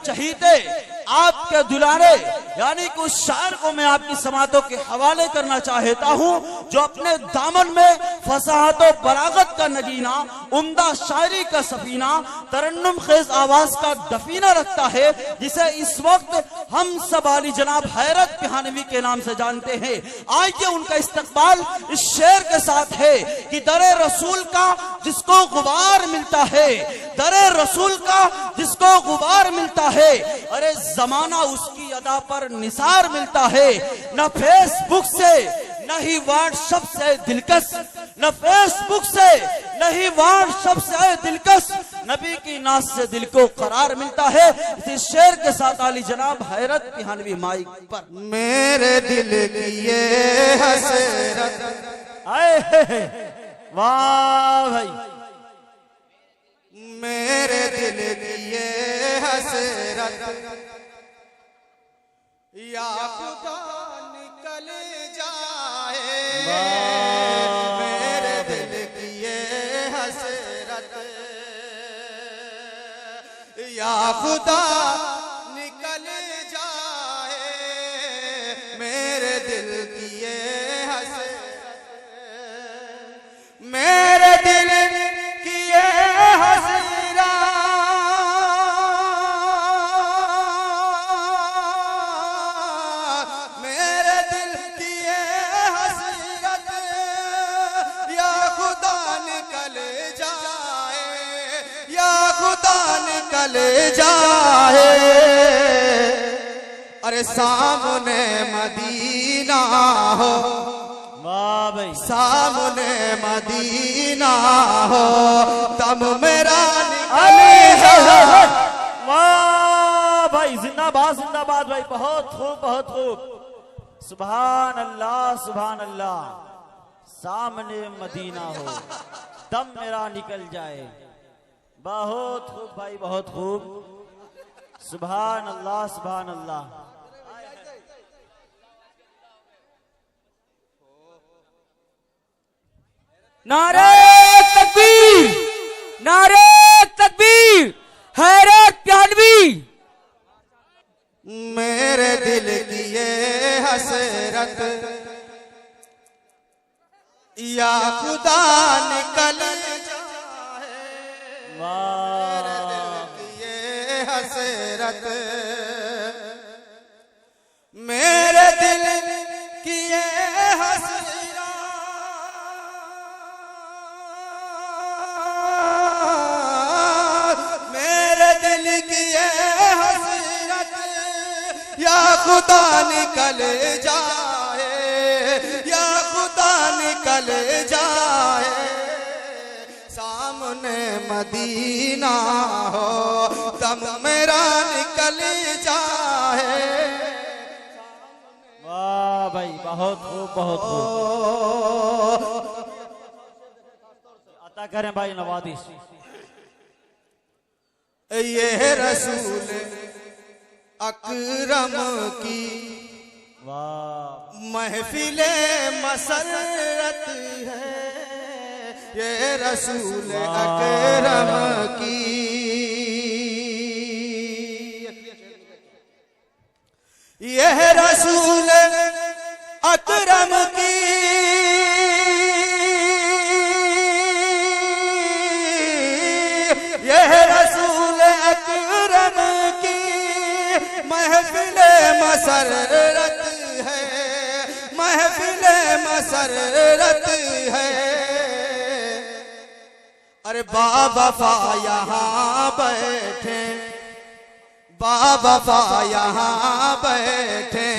चहीते, आपके दुलारे यानी कि उस शायर को मैं आपकी समातों के हवाले करना चाहता हूँ जो अपने दामन में फसाहत और बलागत का नगीना, उम्दा शायरी का सफीना, तरन्नुम खेज आवाज का दफीना रखता है, जिसे इस वक्त हम सब आली जनाब हैरत पिहानवी के नाम से जानते हैं। आइए उनका इस्तकबाल इस शेर के साथ है कि दरे रसूल का जिसको गुबार मिलता है, दरे रसूल का जिसको गुबार मिलता है, अरे जमाना उसकी अदा पर निसार मिलता है। न फेसबुक से न ही व्हाट्सएप से दिलकश, न फेसबुक से न ही व्हाट्सएप से दिलकश, नबी की नाज से दिल को करार मिलता है। इसी शेर के साथ आली जनाब हैरत पिहानवी माइक पर। मेरे दिल की ये हसरत, आए वाह भाई, मेरे दिल की ये हसरत या खुदा निकल जाए, मेरे दिल की ये हसरत या खुदा निकल जाए, मेरे दिल की ये हसरत, मेरे दिल की ये हसरत, मेरे दिल की ये हसरत या खुदा निकल जाए, या खुदा निकल जाए, अरे सामने मदीना हो, वाह भाई, सामने मदीना हो, तब मेरा निकल जाए। वाह भाई, जिंदाबाद जिंदाबाद भाई, बहुत खूब बहुत खूब, सुभान अल्लाह सुभान अल्लाह। सामने मदीना हो दम मेरा निकल जाए, बहुत खूब भाई बहुत खूब, सुभान अल्लाह सुभान अल्लाह। नारे तकबीर, नारे तकबीर, हैरत पिहानवी। मेरे दिल की ये हसरत या खुदा निकल जाए, मेरे दिल की ये हसरत, मेरे दिल की ये हसरत, मेरे दिल की ये हसरत या खुदा निकल जाए, या खुदा निकल जाए, सामने मदीना हो दम मेरा निकल जाए। वाह भाई, बहुत खूब बहुत खूब, अता करें भाई नवादिश। ये रसूल अकरम की वाह, महफिले मसरत है, ये रसूल अकरम की, यह रसूल अकरम की, यह रसूल अकरम की महफिले मसरत है, महफिले मसरत है, अरे बाबा यहाँ बैठे, बाबा यहाँ बैठे,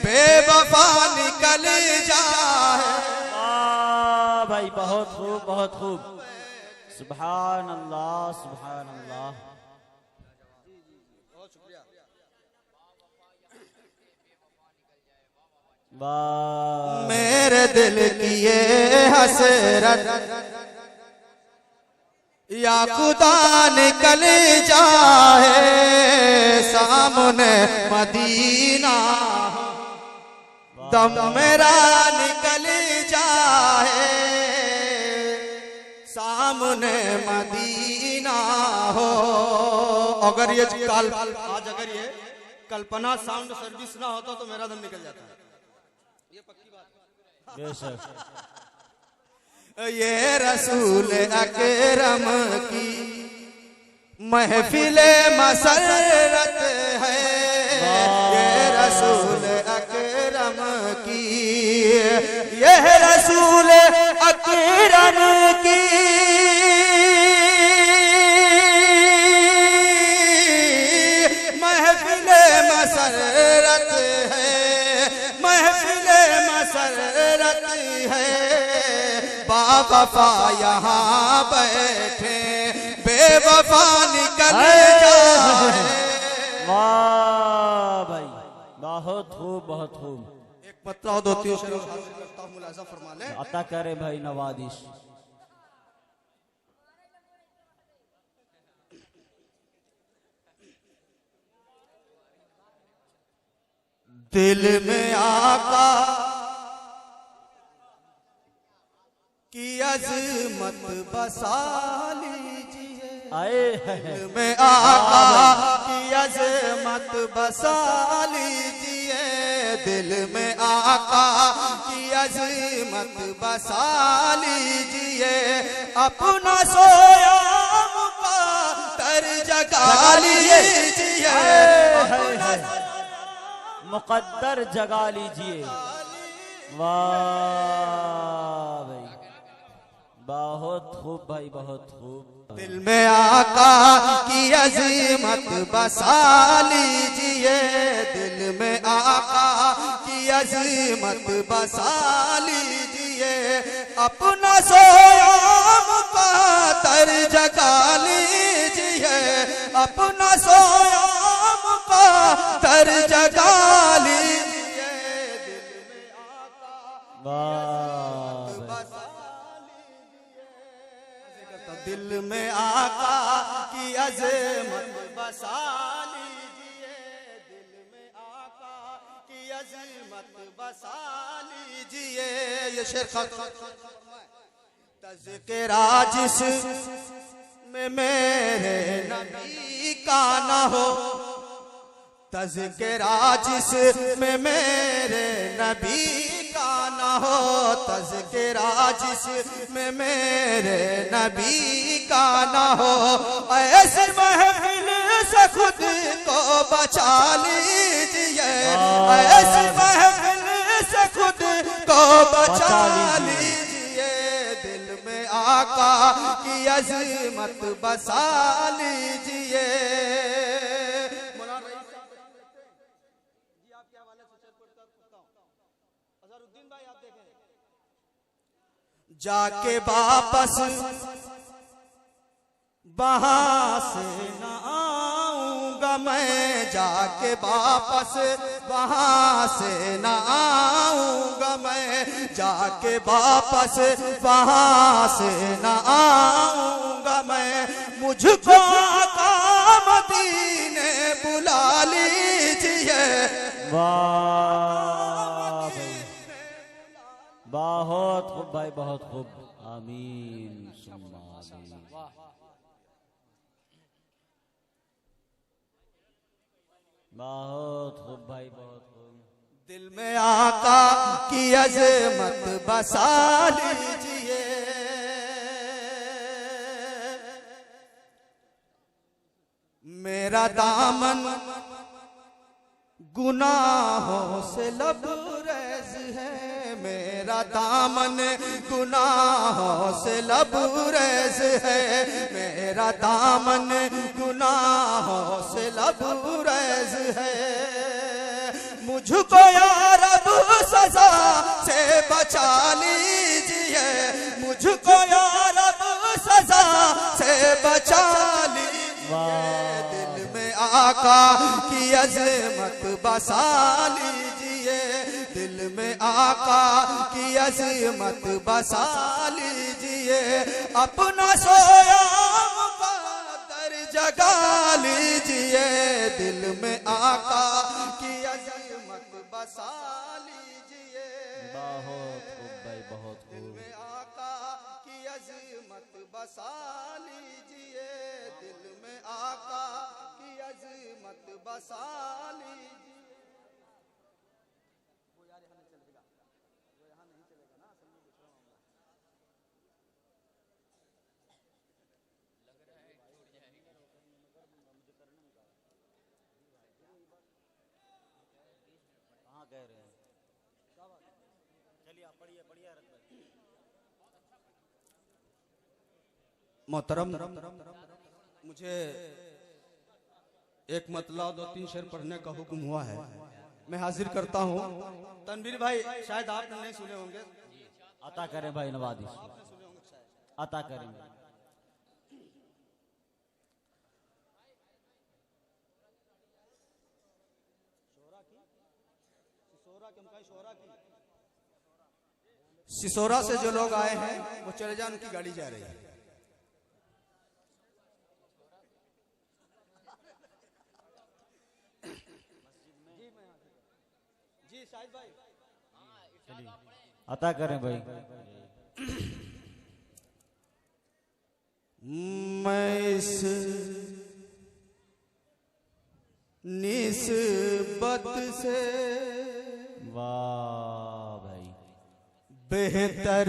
बेवफा निकल जाए। वाह भाई, बहुत खूब बहुत खूब, सुभान अल्लाह सुभान अल्लाह। वाह, मेरे दिल की ये हसरत या खुदा निकल जाए, सामने मदीना दम मेरा निकल जाए, सामने मदीना हो अगर ये आज अगर ये कल्पना साउंड सर्विस ना होता तो मेरा दम निकल जाता है, ये पक्की बात है। बेशक। ये रसूल अकरम की महफिल मसरत है, ये रसूल अकरम की, ये रसूल अकरम की महफिल मसरत है, महफिल मसरत है। बावफा यहाँ बैठे बेवफा निकल जाए। वाह भाई, बहुत खूब बहुत खूब। एक पत्रा हो दो तीन शेर हाजिर करता हूं, मुलाजा फरमा ले। अता करे भाई नवादिश। दिल में आका की अज़मत बसा लीजिए, आए दिल में आका की अज़मत बसा लीजिए, दिल में आका की अज़मत बसा लीजिए। अपना सोया मुक़द्दर जगा लीजिए, मुकद्दर जगा लीजिए। वाह भाई, बहुत खूब भाई, बहुत खूब। दिल में आका की अज़मत बसा लीजिए, दिल में आका की अज़मत बसा लीजिए। अपना सोया मुक़द्दर जगा लीजिए, अपना सोया मुक़द्दर जगा लीजिए। दिल में आका वाह बसा लीजिए, दिल में आका की अज़मत बसा लीजिए, दिल में आका की अज़मत बसा लीजिए। ये शेर तज़किरा जिस में मेरे नबी का न हो, तज़किरा जिस में मेरे नबी का न हो, तज़किरा जिस में मेरे नबी का न हो। ऐसी महफिल से खुद को बचा लीजिए, ऐसी महफिल से खुद को बचा लीजिए। दिल में आका की अज़मत बसा लीजिए। जाके वापस वहां से न आऊंगा मैं, जाके वापस वहां से न आऊंगा मैं, जाके वापस वहां से न आऊंगा मैं। मुझको आका मदीने बुला लीजिए। वाह भाई, बहुत खूब भाई, बहुत खूब। आमीन सुम्मा आमीन। बहुत खूब भाई, बहुत खूब। दिल में आका की अज़मत बसा लीजिए। मेरा दामन गुनाहों से लबरेज है, मेरा दामन गुनाहों से लबरेज है, मेरा दामन गुनाहों से लबरेज है। मुझको या रब सजा से बचा लीजिए, मुझको या रब सजा से बचा लीजिए। दिल में आका की अज़मत बसा लीजिए, दिल में आका की अज़मत बसा लीजिए। अपना सोया मुक़द्दर जगा लीजिए, दिल में आका की अज़मत बसा लीजिए। बहुत खूब भाई, बहुत दिल खूब। में आका की अज़मत बसा लीजिए, दिल में आका बसा लीजिए। कहाँ कह रहे हैं? चलिए आप पढ़िए पढ़िए मोहतरम, मुझे एक मतलब 2-3 शेर पढ़ने का हुक्म हुआ है, मैं हाजिर करता हूँ। तनवीर भाई शायद आपने नहीं सुने होंगे। अता करें भाई नवादी, आपने सुने होंगे शायद। अता करेंगे। सिसोरा से जो लोग आए हैं वो चले जाए, उनकी गाड़ी जा रही है। जी शाहिद भाई, अता करें भाई। मैं इस निस्बत से वाह भाई, बेहतर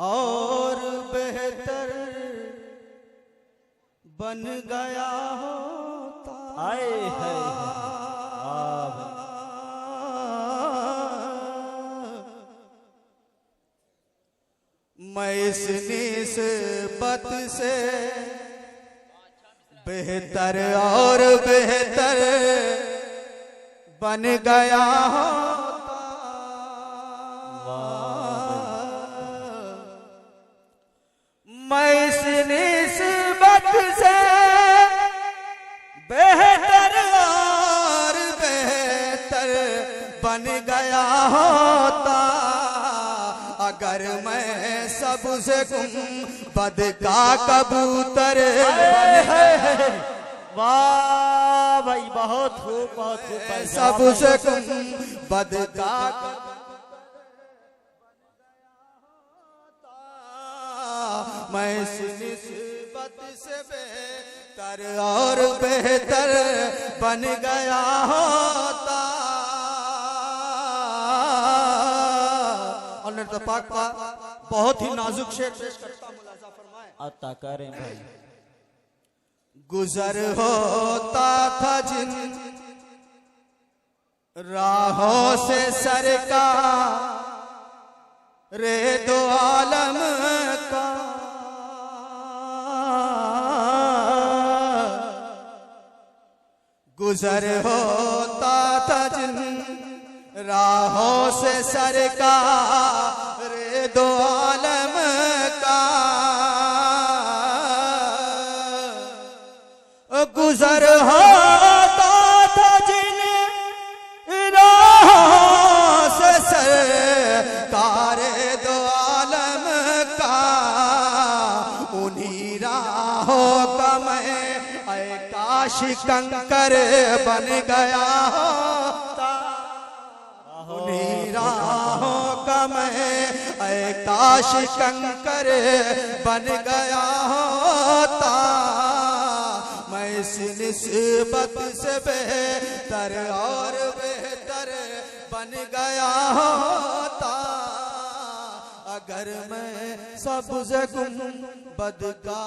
और बेहतर बन गया होता। आए है मैं इस निस्बत से बेहतर और बेहतर बन गया होता। मैं इस निस्बत से बेहतर और बेहतर बन गया होता। अगर मैं सबसे गुंबद का कबूतर वाह भाई, बहुत खूब बहुत खूब भाई। सबसे गुंबद का मैं इस निस्बत से बेहतर और बेहतर बन गया होता। और पाक का बहुत ही नाजुक शेर पेश करता हूं, मुलाजा फरमाए। अता करें भाई। गुजर होता था जिन राहों से सरकार रे दो आलम का, गुजर होता था जिन राहों से सरकार रे दो आलम का, गुजर होता था जिन राहों से सरकार दो आलम का, उन्हीं राहों का मैं काश कंकर बन गया होता। उन्हीं राहों का मैं काश कंकर बन गया होता। मैं इस निस्बत से बेहतर और बेहतर बन गया होता। अगर मैं सबसे गुंबद का